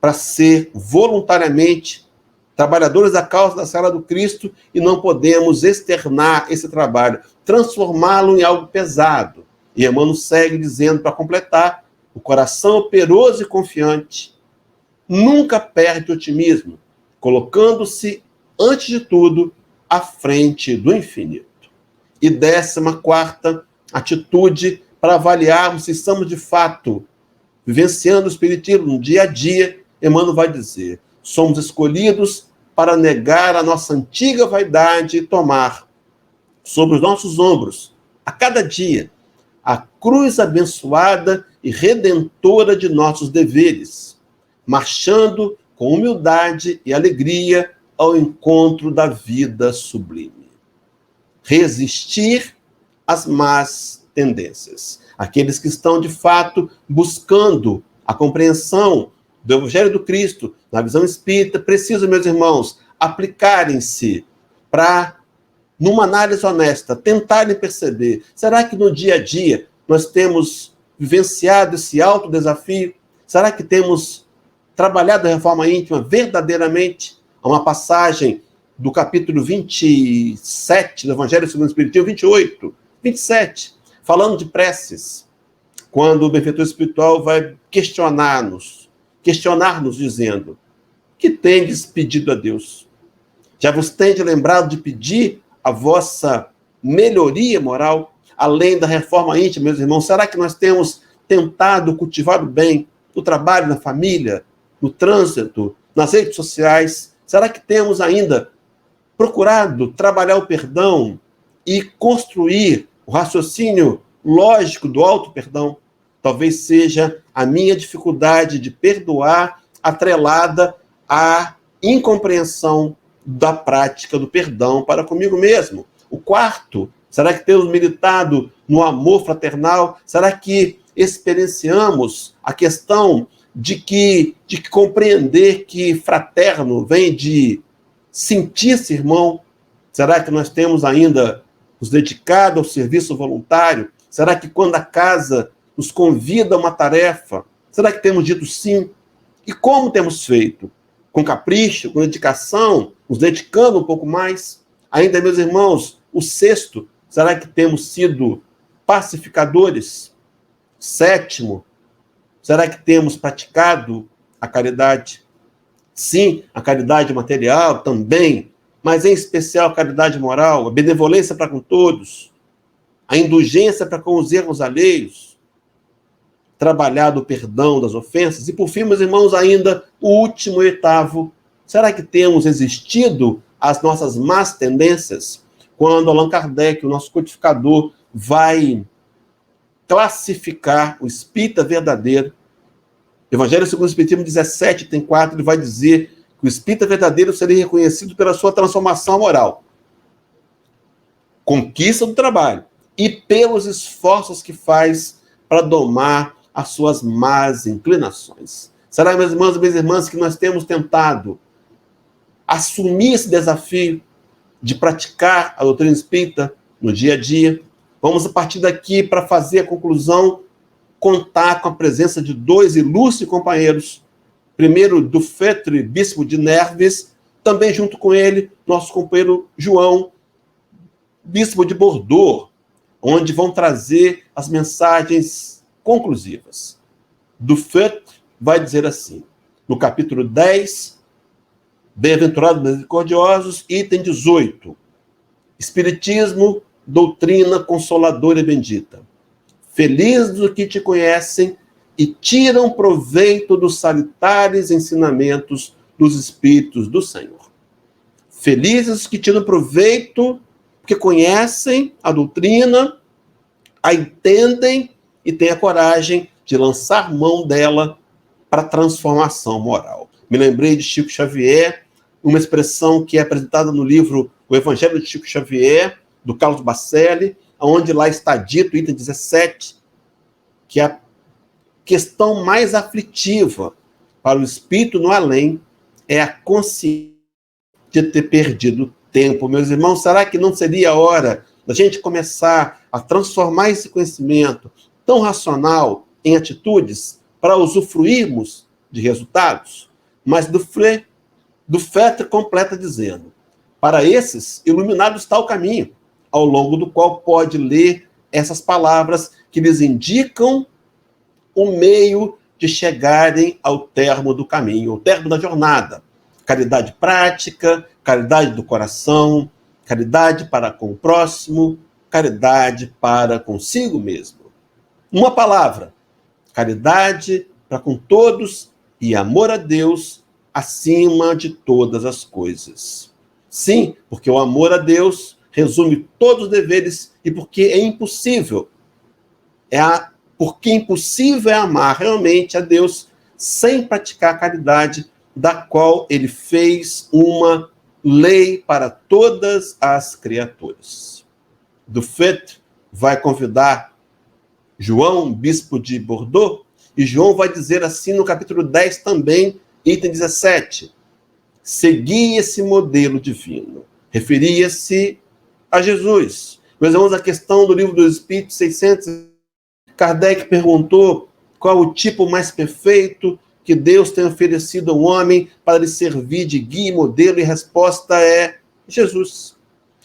para ser voluntariamente trabalhadores da causa da Sala do Cristo e não podemos externar esse trabalho, transformá-lo em algo pesado. E Emmanuel segue dizendo, para completar, o coração operoso e confiante nunca perde o otimismo, colocando-se, antes de tudo, à frente do infinito. E 14ª atitude para avaliarmos se estamos, de fato, vivenciando o Espiritismo no dia a dia, Emmanuel vai dizer: somos escolhidos para negar a nossa antiga vaidade e tomar sobre os nossos ombros, a cada dia, a cruz abençoada e redentora de nossos deveres, marchando com humildade e alegria ao encontro da vida sublime. Resistir às más tendências. Aqueles que estão, de fato, buscando a compreensão do Evangelho do Cristo, na visão espírita, precisam, meus irmãos, aplicarem-se para, numa análise honesta, tentarem perceber, será que no dia a dia nós temos vivenciado esse alto desafio? Será que temos trabalhado a reforma íntima verdadeiramente? Há uma passagem do capítulo 27 do Evangelho segundo o Espiritismo, 28, 27, falando de preces, quando o benfeitor espiritual vai questionar-nos dizendo: que tendes pedido a Deus? Já vos tendes lembrado de pedir a vossa melhoria moral, além da reforma íntima, meus irmãos? Será que nós temos tentado cultivar o bem no trabalho, na família, no trânsito, nas redes sociais? Será que temos ainda procurado trabalhar o perdão e construir o raciocínio lógico do auto-perdão? Talvez seja a minha dificuldade de perdoar atrelada à incompreensão da prática do perdão para comigo mesmo. O quarto, será que temos militado no amor fraternal? Será que experienciamos a questão de que compreender que fraterno vem de sentir-se irmão? Será que nós temos ainda nos dedicado ao serviço voluntário? Será que quando a casa nos convida a uma tarefa, será que temos dito sim? E como temos feito? Com capricho, com dedicação, nos dedicando um pouco mais? Ainda, meus irmãos, o sexto, será que temos sido pacificadores? Sétimo, será que temos praticado a caridade? Sim, a caridade material também, mas em especial a caridade moral, a benevolência para com todos, a indulgência para com os erros alheios, trabalhado o perdão das ofensas. E por fim, meus irmãos, ainda o último e oitavo, será que temos resistido às nossas más tendências? Quando Allan Kardec, o nosso codificador, vai classificar o espírita verdadeiro, Evangelho segundo o Espiritismo 17, tem 4, ele vai dizer que o espírita verdadeiro seria reconhecido pela sua transformação moral, conquista do trabalho e pelos esforços que faz para domar as suas más inclinações. Será, meus irmãos e minhas irmãs, que nós temos tentado assumir esse desafio de praticar a doutrina espírita no dia a dia? Vamos, a partir daqui, para fazer a conclusão, contar com a presença de dois ilustres companheiros. Primeiro, Dufetre, bispo de Nerves, também junto com ele, nosso companheiro João, bispo de Bordeaux, onde vão trazer as mensagens conclusivas. Dufetre vai dizer assim, no capítulo 10, Bem-aventurados misericordiosos, item 18, Espiritismo, doutrina consoladora e bendita. Felizes os que te conhecem e tiram proveito dos salutares ensinamentos dos Espíritos do Senhor. Felizes os que tiram proveito, porque conhecem a doutrina, a entendem e têm a coragem de lançar mão dela para a transformação moral. Me lembrei de Chico Xavier, uma expressão que é apresentada no livro O Evangelho de Chico Xavier, do Carlos Bacelli, onde lá está dito, item 17, que a questão mais aflitiva para o espírito no além é a consciência de ter perdido tempo. Meus irmãos, será que não seria a hora da gente começar a transformar esse conhecimento tão racional em atitudes para usufruirmos de resultados? Mas Dufetre completa dizendo: para esses, iluminado está o caminho, ao longo do qual pode ler essas palavras que lhes indicam o meio de chegarem ao termo do caminho, ao termo da jornada. Caridade prática, caridade do coração, caridade para com o próximo, caridade para consigo mesmo. Uma palavra, caridade para com todos e amor a Deus, acima de todas as coisas. Sim, porque o amor a Deus resume todos os deveres e porque é impossível. Porque impossível é amar realmente a Deus sem praticar a caridade, da qual ele fez uma lei para todas as criaturas. Dufet vai convidar João, bispo de Bordeaux, e João vai dizer assim no capítulo 10 também, item 17, segui esse modelo divino. Referia-se a Jesus. Meus irmãos, a questão do Livro dos Espíritos 600, Kardec perguntou qual o tipo mais perfeito que Deus tem oferecido ao homem para lhe servir de guia e modelo, e a resposta é Jesus.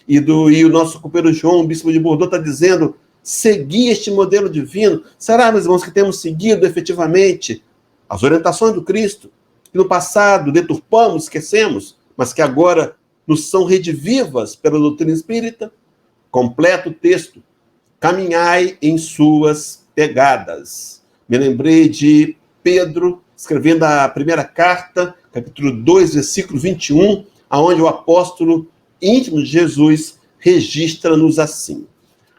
E o nosso companheiro João, bispo de Bordeaux, está dizendo, seguir este modelo divino. Será, meus irmãos, que temos seguido efetivamente as orientações do Cristo, que no passado deturpamos, esquecemos, mas que agora nos são redivivas pela doutrina espírita? Completa o texto. Caminhai em suas pegadas. Me lembrei de Pedro, escrevendo a primeira carta, capítulo 2, versículo 21, aonde o apóstolo íntimo de Jesus registra-nos assim.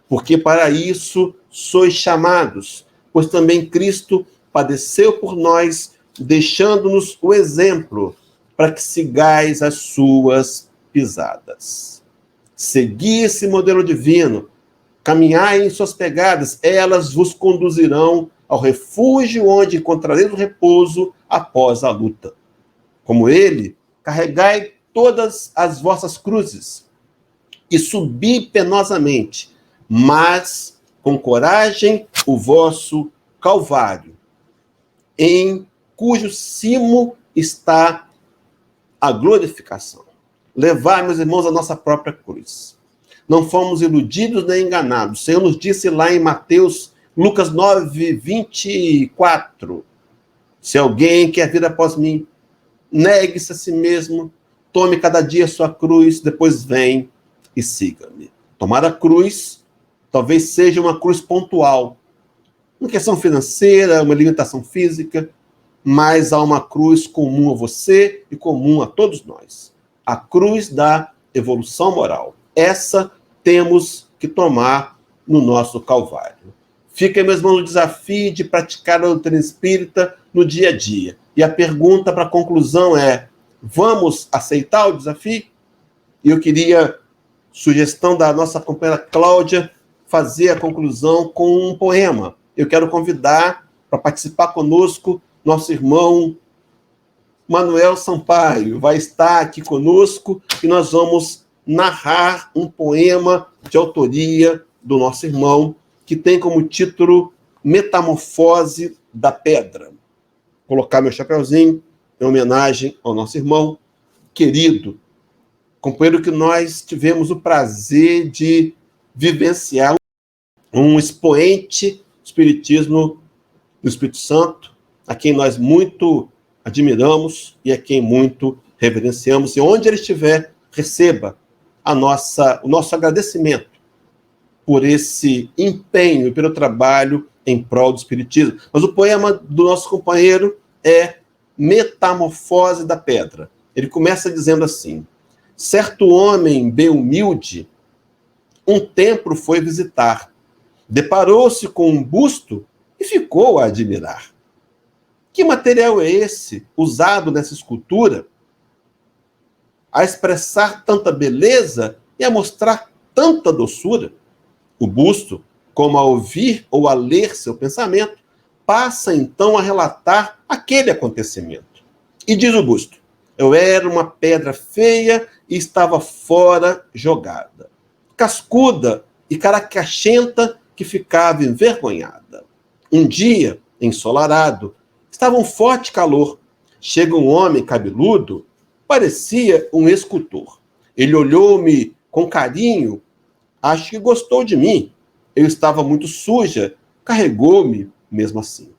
Porque para isso sois chamados, pois também Cristo padeceu por nós, deixando-nos o exemplo, para que sigais as suas pisadas. Segui esse modelo divino, caminhai em suas pegadas, elas vos conduzirão ao refúgio onde encontrareis o repouso após a luta. Como ele, carregai todas as vossas cruzes e subi penosamente, mas com coragem o vosso calvário, em cujo cimo está a glorificação. Levai, meus irmãos, a nossa própria cruz. Não fomos iludidos nem enganados. O Senhor nos disse lá em Lucas 9, 24, se alguém quer vir após mim, negue-se a si mesmo, tome cada dia a sua cruz, depois vem e siga-me. Tomar a cruz talvez seja uma cruz pontual, uma questão financeira, uma limitação física, mas há uma cruz comum a você e comum a todos nós. A cruz da evolução moral. Essa temos que tomar no nosso Calvário. Fica, meus irmãos, o desafio de praticar a doutrina espírita no dia a dia. E a pergunta para a conclusão é, vamos aceitar o desafio? E eu queria, sugestão da nossa companheira Cláudia, fazer a conclusão com um poema. Eu quero convidar para participar conosco nosso irmão Manuel Sampaio. Vai estar aqui conosco e nós vamos narrar um poema de autoria do nosso irmão, que tem como título Metamorfose da Pedra. Vou colocar meu chapeuzinho em homenagem ao nosso irmão querido, companheiro que nós tivemos o prazer de vivenciar, um expoente do Espiritismo do Espírito Santo, a quem nós muito admiramos e a quem muito reverenciamos. E onde ele estiver, receba o nosso agradecimento por esse empenho e pelo trabalho em prol do Espiritismo. Mas o poema do nosso companheiro é Metamorfose da Pedra. Ele começa dizendo assim, certo homem bem humilde, um templo foi visitar, deparou-se com um busto e ficou a admirar. Que material é esse, usado nessa escultura, a expressar tanta beleza e a mostrar tanta doçura? O busto, como a ouvir ou a ler seu pensamento, passa então a relatar aquele acontecimento. E diz o busto, eu era uma pedra feia e estava fora jogada, cascuda e caracachenta que ficava envergonhada. Um dia, ensolarado, estava um forte calor. Chega um homem cabeludo, parecia um escultor. Ele olhou-me com carinho, acho que gostou de mim. Eu estava muito suja, carregou-me mesmo assim.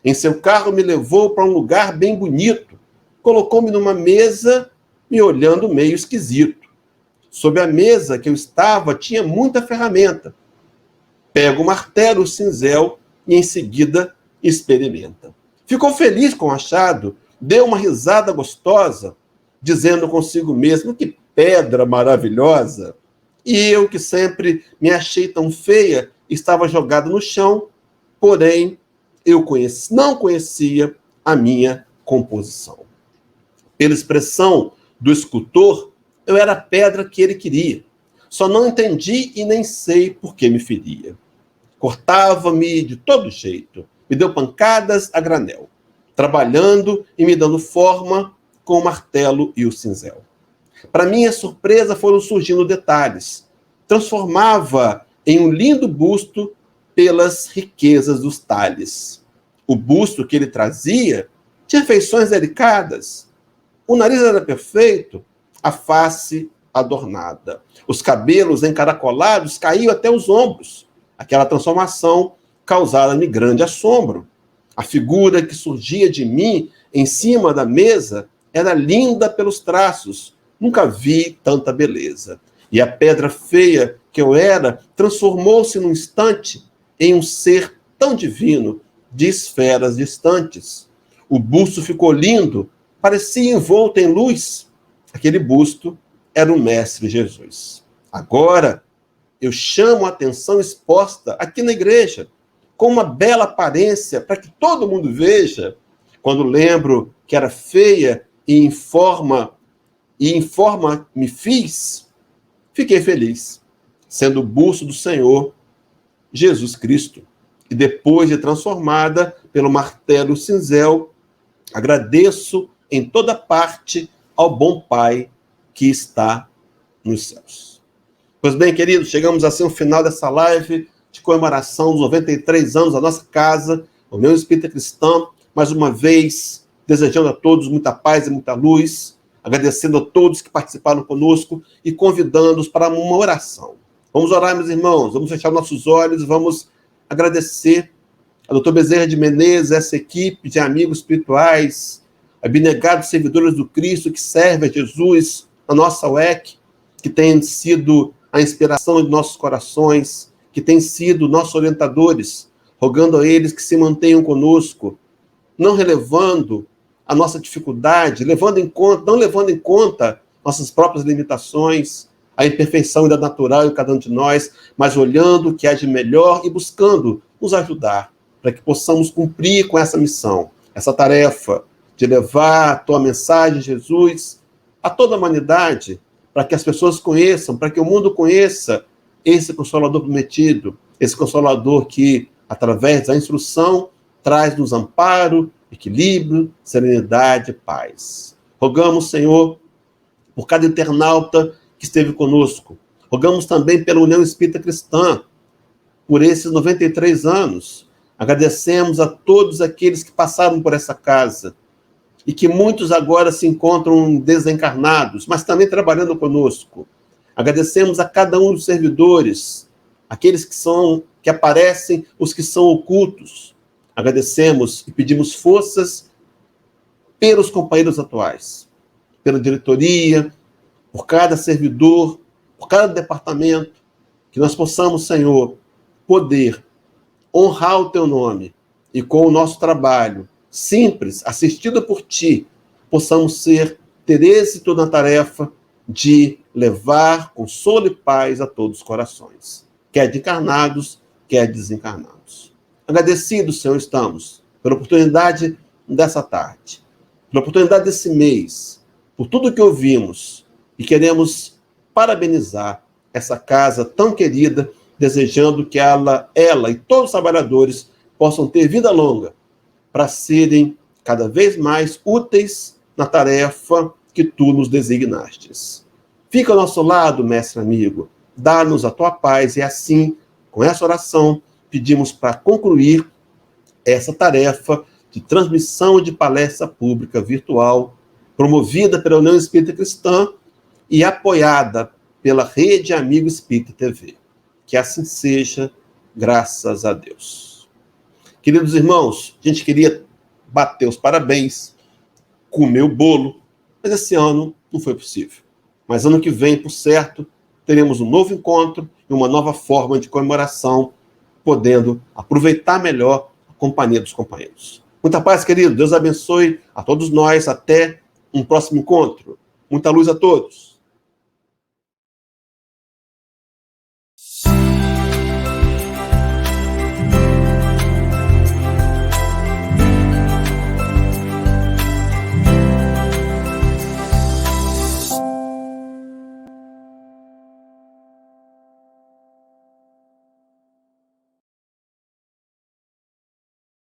Em seu carro me levou para um lugar bem bonito, colocou-me numa mesa, me olhando meio esquisito. Sob a mesa que eu estava tinha muita ferramenta. Pega o martelo, o cinzel e em seguida experimenta. Ficou feliz com o achado, deu uma risada gostosa, dizendo consigo mesmo: que pedra maravilhosa! E eu, que sempre me achei tão feia, estava jogado no chão, porém, não conhecia a minha composição. Pela expressão do escultor, eu era a pedra que ele queria. Só não entendi e nem sei por que me feria. Cortava-me de todo jeito, me deu pancadas a granel, trabalhando e me dando forma com o martelo e o cinzel. Para minha surpresa, foram surgindo detalhes. Transformava em um lindo busto pelas riquezas dos talhes. O busto que ele trazia tinha feições delicadas. O nariz era perfeito, a face adornada. Os cabelos encaracolados caíam até os ombros. Aquela transformação causara-me grande assombro. A figura que surgia de mim em cima da mesa era linda pelos traços. Nunca vi tanta beleza. E a pedra feia que eu era transformou-se num instante em um ser tão divino, de esferas distantes. O busto ficou lindo, parecia envolto em luz. Aquele busto era o Mestre Jesus. Agora, eu chamo a atenção exposta aqui na igreja, com uma bela aparência, para que todo mundo veja. Quando lembro que era feia e em forma me fiz, fiquei feliz, sendo o busto do Senhor Jesus Cristo. E depois de transformada pelo martelo cinzel, agradeço em toda parte ao bom Pai que está nos céus. Pois bem, queridos, chegamos assim ao final dessa live de comemoração dos 93 anos da nossa casa, União Espírita Cristã. Mais uma vez, desejando a todos muita paz e muita luz, agradecendo a todos que participaram conosco e convidando-os para uma oração. Vamos orar, meus irmãos, vamos fechar nossos olhos, vamos agradecer a doutor Bezerra de Menezes, essa equipe de amigos espirituais, abnegados servidores do Cristo que serve a Jesus, a nossa UEC, que tem sido a inspiração de nossos corações, que tem sido nossos orientadores, rogando a eles que se mantenham conosco, não relevando a nossa dificuldade, não levando em conta nossas próprias limitações, a imperfeição da natural em cada um de nós, mas olhando o que há de melhor e buscando nos ajudar, para que possamos cumprir com essa missão, essa tarefa de levar a tua mensagem, Jesus, a toda a humanidade, para que as pessoas conheçam, para que o mundo conheça esse Consolador prometido, esse Consolador que, através da instrução, traz-nos amparo, equilíbrio, serenidade e paz. Rogamos, Senhor, por cada internauta que esteve conosco. Rogamos também pela União Espírita Cristã, por esses 93 anos. Agradecemos a todos aqueles que passaram por essa casa e que muitos agora se encontram desencarnados, mas também trabalhando conosco. Agradecemos a cada um dos servidores, aqueles que aparecem, os que são ocultos. Agradecemos e pedimos forças pelos companheiros atuais, pela diretoria, por cada servidor, por cada departamento, que nós possamos, Senhor, poder honrar o teu nome e com o nosso trabalho simples, assistido por ti, possamos ter êxito na tarefa de levar consolo e paz a todos os corações, quer de encarnados, quer desencarnados. Agradecidos, Senhor, estamos pela oportunidade dessa tarde, pela oportunidade desse mês, por tudo que ouvimos, e queremos parabenizar essa casa tão querida, desejando que ela e todos os trabalhadores possam ter vida longa para serem cada vez mais úteis na tarefa que tu nos designastes. Fica ao nosso lado, mestre amigo, dá-nos a tua paz e assim, com essa oração, pedimos para concluir essa tarefa de transmissão de palestra pública virtual, promovida pela União Espírita Cristã e apoiada pela Rede Amigo Espírita TV. Que assim seja, graças a Deus. Queridos irmãos, a gente queria bater os parabéns, comer o bolo, mas esse ano não foi possível. Mas ano que vem, por certo, teremos um novo encontro e uma nova forma de comemoração, podendo aproveitar melhor a companhia dos companheiros. Muita paz, querido. Deus abençoe a todos nós. Até um próximo encontro. Muita luz a todos.